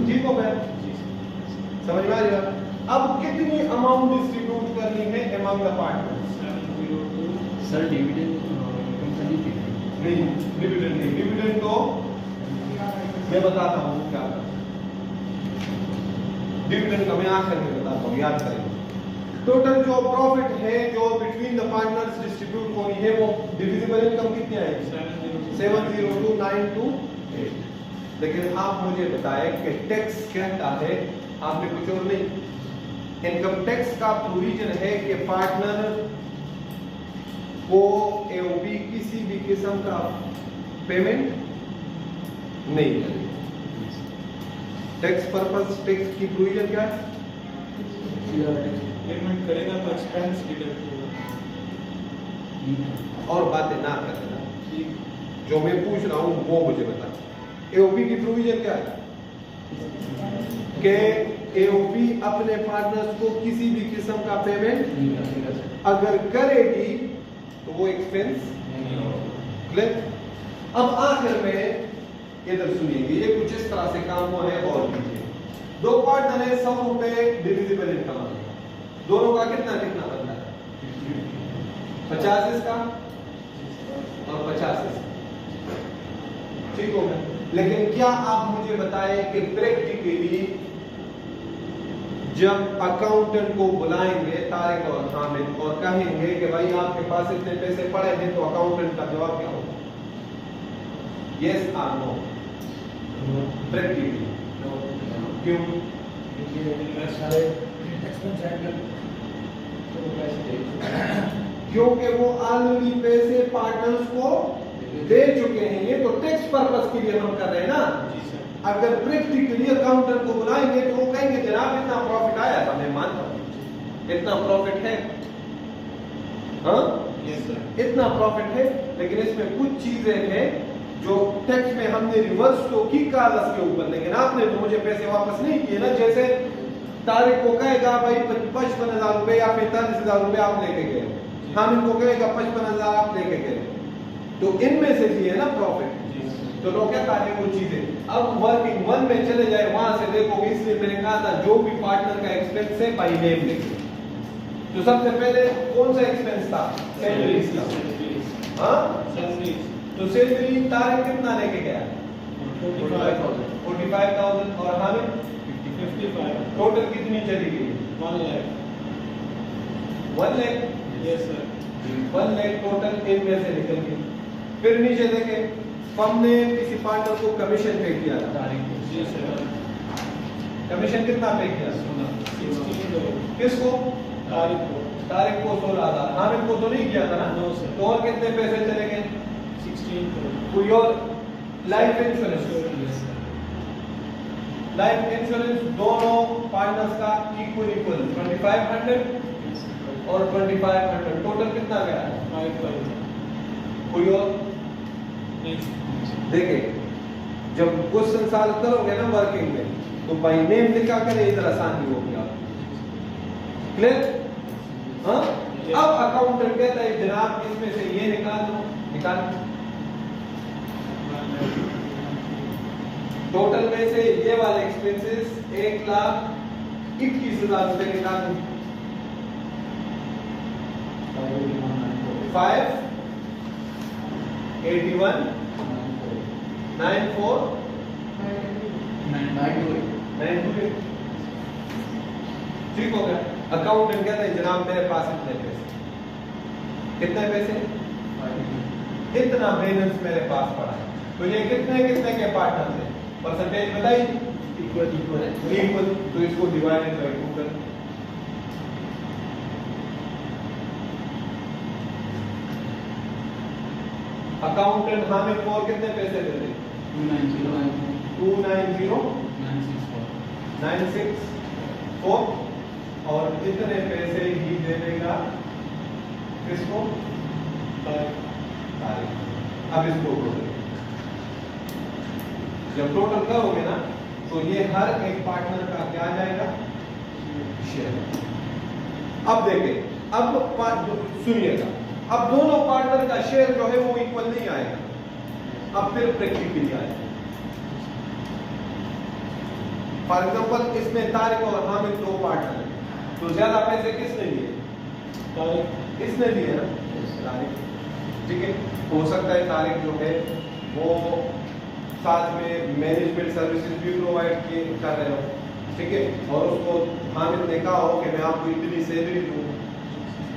ठीक हो गया, समझ में आ रही है। अब कितनी अमाउंट डिस्ट्रीब्यूट करनी है among the partners? Sir dividend नहीं, डिविडेंड नहीं, डिविडेंड तो मैं बताता हूँ क्या करना, डिविडेंड का मैं आखिर में बताता हूँ, याद करेंगे। टोटल जो प्रॉफिट है जो बिटवीन द पार्टनर्स डिस्ट्रीब्यूट होनी है वो डिविजिबल इनकम कितनी आएगी? 702,928। लेकिन आप मुझे बताएं कि टैक्स कहता है, आपने कुछ और नहीं, इनकम टैक्स का प्रोविजन है कि पार्टनर को एओपी किसी भी किस्म का पेमेंट नहीं करेगा। टैक्स पर्पस टैक्स की प्रोविजन क्या है? पेमेंट करेगा तो एक्सपेंस डिडक्ट होगा, और बातें ना करना, जो मैं पूछ रहा हूं वो मुझे बता। एओपी की प्रोविजन क्या है कि एओपी अपने पार्टनर्स को किसी भी किस्म का पेमेंट अगर करेगी तो वो एक्सपेंस क्लियर। अब आखिर में इधर सुनिएगा, ये कुछ इस तरह से काम हुआ है, और कीजिए। 2 पार्टनर है, 100 रुपए डिविजिबल इनकम है, दोनों का कितना कितना बनता है? 50 इसका और 50 इसका, ठीक हो गया। लेकिन क्या आप मुझे बताएं कि प्रैक्टिकली जब अकाउंटेंट को बुलाएंगे तारिक और हामिद और कहेंगे कि भाई आपके पास इतने पैसे पड़े हैं, तो अकाउंटेंट का जवाब क्या होगा? यस और नो? प्रैक्टिकली क्यों? क्योंकि वो ऑलरेडी पैसे पार्टनर्स को दे चुके हैं, ये तो टैक्स पर्पस के लिए हम कर रहे हैं ना। अगर प्रैक्टिकली अकाउंटेंट को बुलाएंगे तो वो कहेंगे जनाब इतना प्रॉफिट आया था, मैं मानता हूं इतना प्रॉफिट है, हाँ इतना प्रॉफिट है, लेकिन इसमें कुछ चीजें हैं जो टैक्स में हमने रिवर्स तो की कागज के ऊपर, लेकिन आपने तो मुझे पैसे वापस नहीं किए ना। जैसे तारिक को कहेगा भाई 55,000 रुपए या 45,000 रुपए आप लेके गए, हामिद को कहेगा 55,000 आप लेके गए, तो इनमें से भी है ना प्रॉफिट। तो लोग क्या कहते हैं वो चीजें। अब वर्किंग 1 में चले जाए, वहां से देखोगे, इसलिए मैंने कहा था जो भी पार्टनर का एक्सपेंस है बाय नेम लिखिए। तो सबसे पहले कौन सा एक्सपेंस था? सैलरीज का, हाँ तो सैलरी तारिक कितना लेके गया? 45,000 और हामिद 55। टोटल कितनी चली गई? 1 lakh. 1 lakh? Yes sir. 1 lakh total इनमें से निकल गई। फिर नीचे देखें, फर्म ने किसी पार्टनर को कमीशन पे किया था, जी सर। कमीशन कितना पे किया? 16 किसको? तारीख को। तारिक को 16,000, हामिद को तो नहीं किया था ना? No sir. तो और कितने पैसे चले गए? 16 कोई और लाइफ इंश्योरेंस, लाइफ इंश्योरेंस दोनों पार्टनर्स का इक्वल 2500 और 2500, टोटल कितना गया? 5,000। कोई और नहीं देखे, जब क्वेश्चन सॉल्व करोगे ना वर्किंग में, तो बाय नेम लिखा करें, इधर आसानी होगी आप। क्लियर? हाँ। अब अकाउंटेंट कहता है जनाब इसमें से ये निकाल दो, निकाल। टोटल में से ये वाले एक्सपेंसेस 1,21,000 रुपए निकाल दो। 5 81 94 928 ठीक हो गया। अकाउंटेंट कहता है जनाब मेरे पास इतने पैसे, कितने पैसे, इतना बैलेंस मेरे पास पड़ा है। तो ये कितने कितने के पार्टनर्स हैं, परसेंटेज बताइए। इक्वल, तो इसको डिवाइडेड बाय 2 कर। अकाउंटेंट हामिद को और कितने पैसे दे दे? 290964 और इतने पैसे ही दे देगा किसको? तारिक। अब इसको टोटल, जब टोटल करोगे ना तो ये हर एक पार्टनर का क्या आ जाएगा? शेयर। अब देखें, अब सुनिएगा, अब दोनों पार्टनर का शेयर जो है वो इक्वल नहीं आएगा। अब फिर प्रैक्टिकली आएगा। फॉर एग्जांपल इसमें तारिक और हामिद 2 पार्टनर हैं, तो ज्यादा पैसे किसने लिए? तारिक। इसने लिए ना तारिक, ठीक है। हो सकता है तारिक जो है वो साथ में मैनेजमेंट सर्विसेज भी प्रोवाइड कर रहे हो, ठीक है, और उसको हामिद ने कहा हो कि मैं आपको इतनी सैलरी दूं।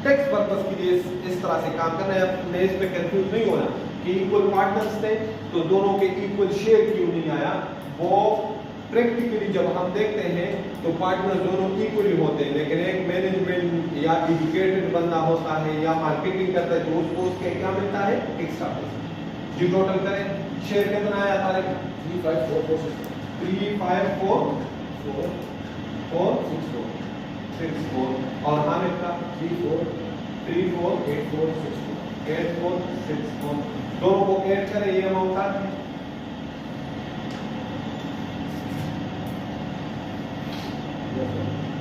टैक्स पर्पस के लिए इस तरह से काम करना है। अपने इस पे कंफ्यूज नहीं होना कि इक्वल पार्टनर्स थे तो दोनों के इक्वल शेयर क्यों नहीं आया। वो प्रैक्टिकली जब हम देखते हैं तो पार्टनर दोनों इक्वली होते हैं, लेकिन एक मैनेजमेंट या एजुकेटेड बंदा होता है या मार्केटिंग करता है तो उसको उसके क्या मिलता है? एक्स्ट्रा पैसा। जी टोटल करें, शेयर कितना आया था? 35464 और हामिद का 348464 दोनों को ऐड करें, ये अमाउंट आता है।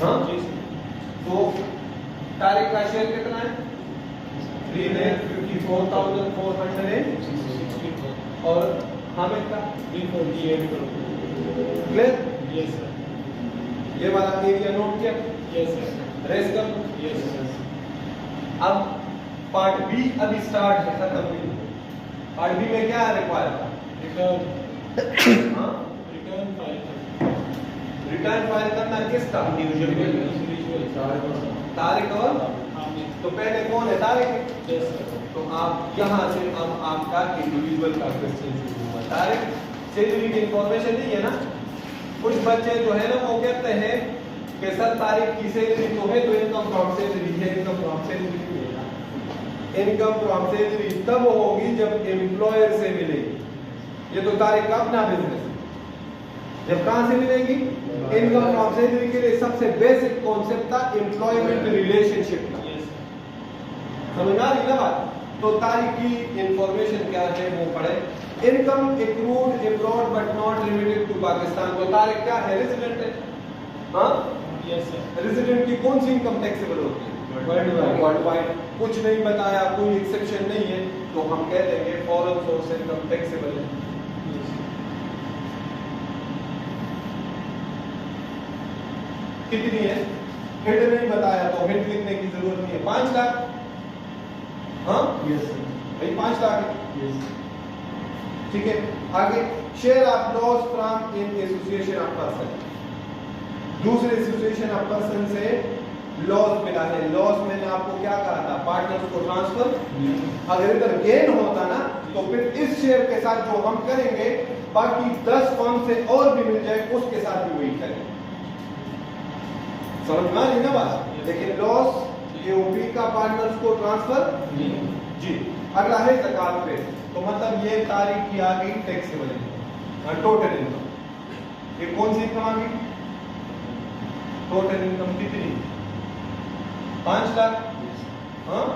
हाँ तो तारिक का शेयर कितना है? 3,54,460 और हामिद का 348 करोड़। क्लियर? Yes sir. ये वाला एरिया नोट किया? Yes sir. रेस कर। Yes sir. अब पार्ट बी अभी स्टार्ट है, खत्म नहीं। पार्ट बी में क्या रिक्वायर था? रिटर्न। हाँ रिटर्न फाइल। रिटर्न फाइल करना किसका? इंडिविजुअल। तारिक और हामिद। तो पहले कौन है? तारिक। Yes sir. तो आप यहाँ से अब आपका इंडिविजुअल का क्वेश्चन शुरू हुआ। तारिक सैलरी की इंफॉर्मेशन नहीं है ना। कुछ बच्चे जो है ना वो कहते हैं कि सर तारिक की सैलरी तो है, तो इनकम फ्रॉम सैलरी है। Income from salary income from salary तब होगी जब एम्प्लॉयर से मिलेगी। ये तो तारिक का अपना बिजनेस है। जब कहां से मिलेगी? इनकम फ्रॉम सैलरी के लिए सबसे बेसिक कॉन्सेप्ट था एम्प्लॉयमेंट रिलेशनशिप का। समझ आ रही ना बात? तो तारिक की इंफॉर्मेशन क्या है वो पढ़े। Income accrued abroad but not limited to Pakistan. तो तारिक क्या है? रेजिडेंट है। हाँ यस सर। रेजिडेंट की कौन सी इनकम टैक्सेबल होती है? World wide. कुछ नहीं बताया, कोई एक्सेप्शन नहीं है, तो हम कह देंगे फॉरेन सोर्स इनकम टैक्सेबल है। कितनी है? हेड नहीं बताया तो हेड लिखने की जरूरत नहीं है। 5 लाख। हाँ यस सर। भाई 5 लाख है, यस। ठीक है। आगे share of loss from in association of person. दूसरे एसोसिएशन ऑफ पर्सन से लॉस मिला है। लॉस मैंने आपको क्या कहा था? पार्टनर्स को ट्रांसफर। अगर इधर गेन होता ना तो फिर इस शेयर के साथ जो हम करेंगे बाकी 10 फर्म से और भी मिल जाए उसके साथ भी वही करेंगे। समझ में आ रही ना बात? लेकिन लॉस एओपी का पार्टनर्स को ट्रांसफर जी। अगला है ज़कात पे, तो मतलब ये तारीख की आ गई टैक्सेबल इनकम, टोटल इनकम। ये कौन सी इनकम आ गई? टोटल इनकम कितनी? 5 लाख। हाँ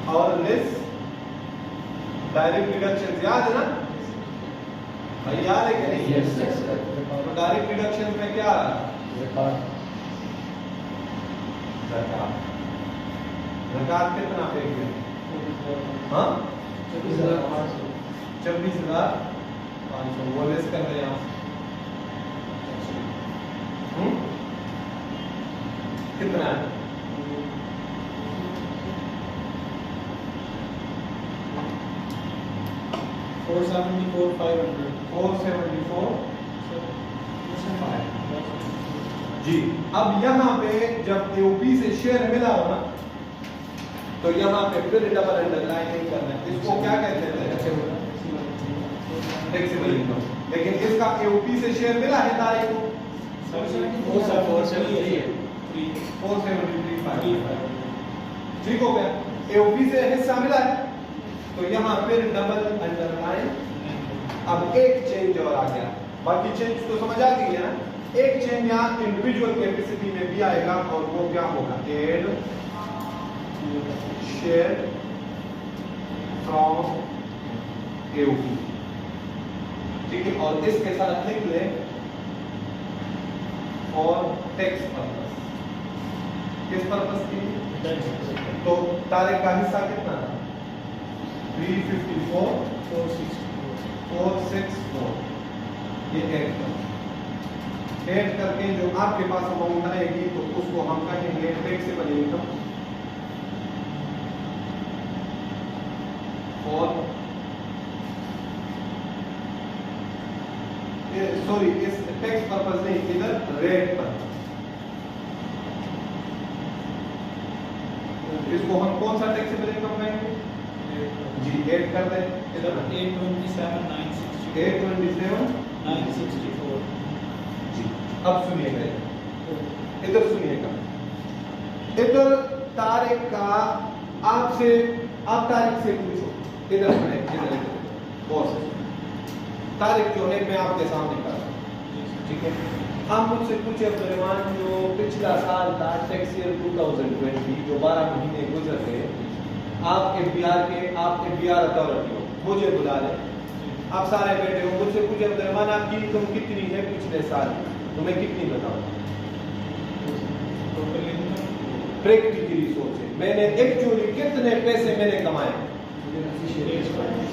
और लेस डायरेक्ट डिडक्शन याद है ना भाई? याद है कि नहीं? यस। तो डायरेक्ट डिडक्शन में क्या आ रहा है? ज़कात कितना पे किया? हाँ 26,500 वो लेस कर रहे हैं आप। कितना है? 474 500 474 जी। अब यहाँ पे जब एओपी से शेयर मिला हो ना, तो यहाँ पे फिर डबल अंडरलाइन नहीं करना है। इसको क्या कहते हैं? Taxable income. लेकिन इसका एओपी से शेयर मिला है तारीख को 473 ठीक हो गया। एओपी से हिस्सा मिला है तो यहाँ फिर डबल अंडरलाइन। अब एक चेंज और आ गया, बाकी चेंज तो समझ आ गई है ना। एक चेंज यहाँ इंडिविजुअल कैपेसिटी में भी आएगा और वो क्या होगा? एड शेयर फ्रॉम एओपी, ठीक है। और इसके साथ लिख ले फॉर टैक्स पर्पस। किस पर्पस के लिए? तो तारीख का हिस्सा कितना था? 354 464। ये ऐड करके जो आपके पास अमाउंट आएगी तो उसको हम कहेंगे टैक्सेबल इनकम और सॉरी इस टैक्स पर्पस नहीं, इधर रेट पर। इसको हम कौन सा टैक्सेबल इनकम कहेंगे? जी ऐड कर दें इधर 827,964 जी। अब सुनिएगा इधर सुनिएगा, इधर तारीख का आपसे आप तारीख से पूछो। इधर सुने, इधर बॉस तारीख जो है मैं आपके सामने कर रहा हूँ, ठीक है। आप मुझसे पूछे अब्दुर्रहमान जो पिछला साल था टैक्स ईयर 2020 जो 12 महीने गुजर गए, आप एफबीआर अथॉरिटी हो, मुझे बुला लें, आप सारे बैठे हो, मुझसे पूछे अब्दुर्रहमान आपकी इनकम कितनी है पिछले साल, तो मैं कितनी बताऊंगा? प्रैक्टिकली सोचे मैंने एक्चुअली कितने पैसे मैंने कमाए।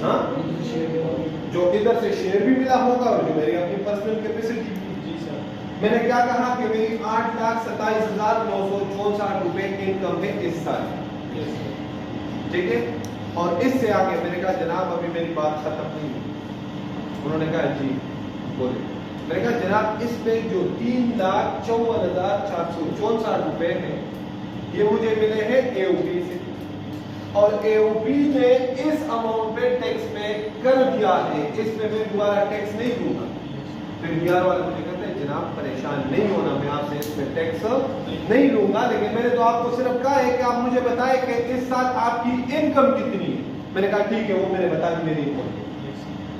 हाँ, जो इधर से शेयर भी मिला होगा और जो मेरी अपनी पर्सनल कैपेसिटी। मैंने क्या कहा कि मेरी 8,27,964 रुपए इनकम है इस साल, ठीक है। और इससे आगे मैंने कहा जनाब अभी मेरी बात खत्म नहीं हुई। उन्होंने कहा जी बोले। मैंने कहा जनाब इस पे जो 3,54,464 रुपए हैं ये मुझे मिले हैं एओपी से, और एओपी ने इस अमाउंट पे टैक्स पे कर दिया है, इस पे मैं दोबारा टैक्स नहीं दूंगा। फिर बिहार वाले मुझे कहते हैं जनाब परेशान नहीं होना, मैं आपसे इसमें टैक्स नहीं लूंगा, लेकिन मैंने तो आपको सिर्फ कहा है कि आप मुझे बताएं कि इस साल आपकी इनकम कितनी है। मैंने कहा ठीक है, वो मैंने बता दी मेरी इनकम।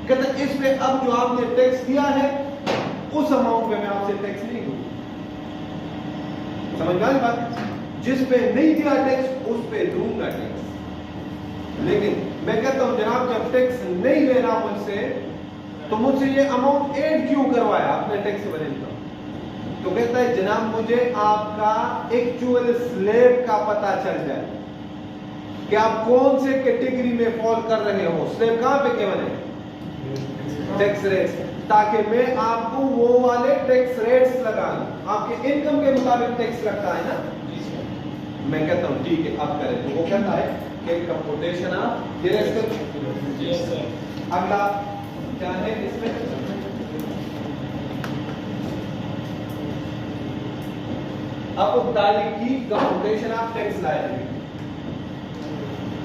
कहते इस पे अब जो आपने टैक्स दिया है उस अमाउंट पे मैं आपसे टैक्स नहीं दूंगा। समझ गए बात? जिस पे नहीं दिया टैक्स उस पे दूंगा टैक्स। लेकिन मैं कहता हूं जनाब जब टैक्स नहीं लेना मुझसे तो मुझसे ये अमाउंट ऐड क्यों करवाया आपने टैक्सेबल इनकम? तो कहता है जनाब मुझे आपका एक्चुअल स्लैब का पता चल जाए कि आप कौन से कैटेगरी में फॉल कर रहे हो। स्लैब कहां पे केवल है? टैक्स रेट्स, ताकि मैं आपको वो वाले टैक्स रेट्स लगा दूं। आपके इनकम के मुताबिक टैक्स लगता है ना। मैं कहता हूं ठीक है आप करें, तो वो कहता है कि कंप्यूटेशन ऑफ ये अगला क्या है इसमें? अब तारीख की कंप्यूटेशन ऑफ टैक्स लायबिलिटी।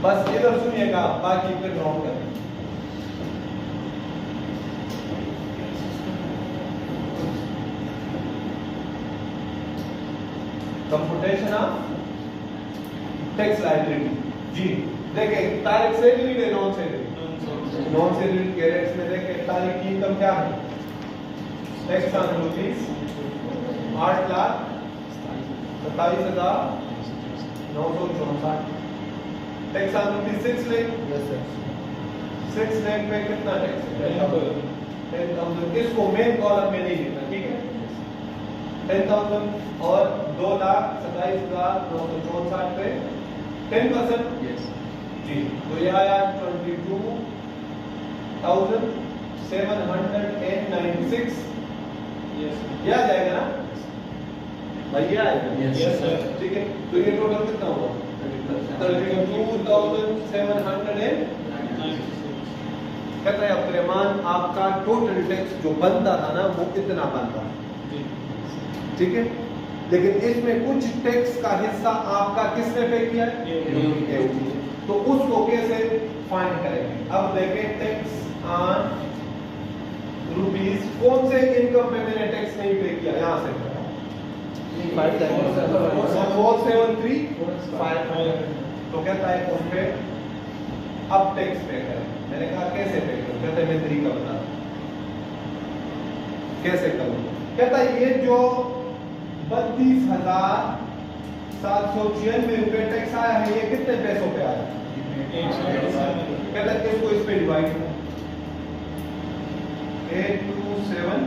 बस इधर सुनिएगा, बाकी फिर नोट करें। कंप्यूटेशन ऑफ टैक्स लायबिलिटी जी। देखिए तारीख सैलरी है नॉन सैलरी, नॉन सैलरी कैरेट्स में देखें तारीख की इनकम क्या है? Tax on rupees 8,27,964। Tax on rupees 6 lakh. 6 lakh पे कितना टैक्स है? 10,000। इसको मेन कॉलम में नहीं लिखना, ठीक है। 10,000 और 2,27,964 पे 10% जी, तो ये आया 22,796। ये आ जाएगा ना भाई? ये आएगा ठीक है। तो ये टोटल कितना हुआ? 32,796। कहता है अब्दुर्रहमान आपका टोटल टैक्स जो बनता था ना वो इतना बनता था, जी ठीक है, लेकिन इसमें कुछ टैक्स का हिस्सा आपका किसने पे किया है? AOT ने। तो उसको कैसे फाइंड करेंगे? अब देखें टैक्स ऑन रुपीस, कौन से इनकम पे मैंने टैक्स नहीं पे किया? यहां से 473 तो कहता है उस पे अब टैक्स पे करें। मैंने कहा कैसे पे करूं? कहता है मैं तरीका बता दूं कैसे करूं। कहता है ये जो 32,796 रुपए टैक्स आया है ये कितने पैसों पे आया? कहता है इसको इस पे डिवाइड करो 827